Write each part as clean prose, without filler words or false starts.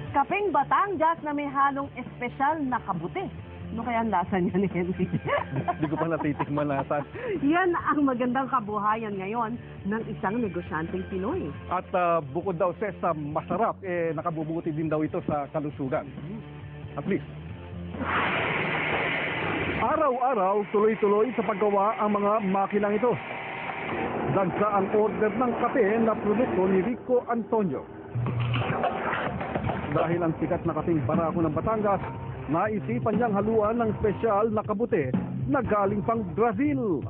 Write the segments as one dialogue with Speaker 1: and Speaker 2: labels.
Speaker 1: Kapeng Batangas na may halong espesyal na kabuti. Ano kaya ang lasa niya ni Henry?
Speaker 2: Hindi ko pa natitikman nasan.
Speaker 1: Yan ang magandang kabuhayan ngayon ng isang negosyanteng Pinoy.
Speaker 2: At bukod daw sa masarap, nakabubuti din daw ito sa kalusugan. At least. Araw-araw, tuloy-tuloy sa paggawa ang mga makinang ito. Dagsa ang order ng kape na produkto ni Rico Antonio. Dahil ang sikat na kapeng barako ng Batangas, naisipan niyang haluan ng espesyal na kabuti na galing pang Brazil.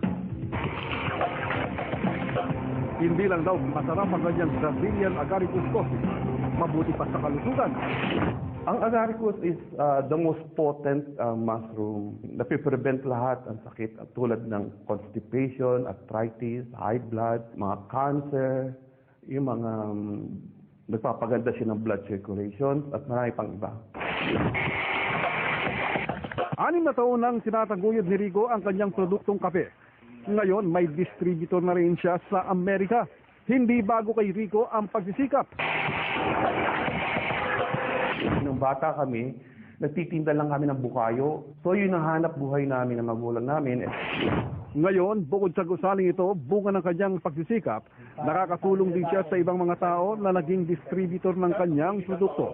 Speaker 2: Hindi lang daw masarap ang kanyang Brazilian agaricus coffee, mabuti pa sa kalusugan.
Speaker 3: Ang agaricus is the most potent mushroom. Napiprevent lahat ang sakit tulad ng constipation, arthritis, high blood, mga cancer, yung mga nagpapaganda siya ng blood circulation at marami pang iba.
Speaker 2: 6 na taon nang tinataguyod ni Rico ang kanyang produktong kape. Ngayon, may distributor na rin siya sa Amerika. Hindi bago kay Rico ang pagsisikap.
Speaker 3: Nung bata kami, nagtitinda lang kami ng bukayo. So yun ang hanap buhay namin ng magulang namin.
Speaker 2: Ngayon, bukod sa gusaling ito, bunga ng kanyang pagsisikap, nakakatulong din siya sa ibang mga tao na naging distributor ng kanyang produkto.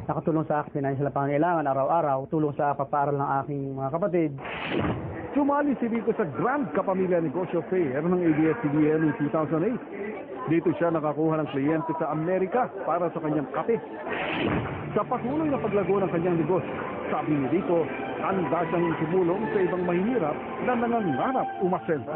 Speaker 4: Nakatulong sa akin financial na pangangailangan araw-araw, tulong sa papaaral ng aking mga kapatid.
Speaker 2: Sumali si Rico sa Grand Kapamilya Negosyo Fair ng ABS-CBN noong 2008. Dito siya nakakuha ng kliyente sa Amerika para sa kanyang kape. Sa patuloy na paglago ng kanyang negosyo, sabi ni Rico, handa siyang tumulong sa ibang mahihirap na nangangarap umasenso.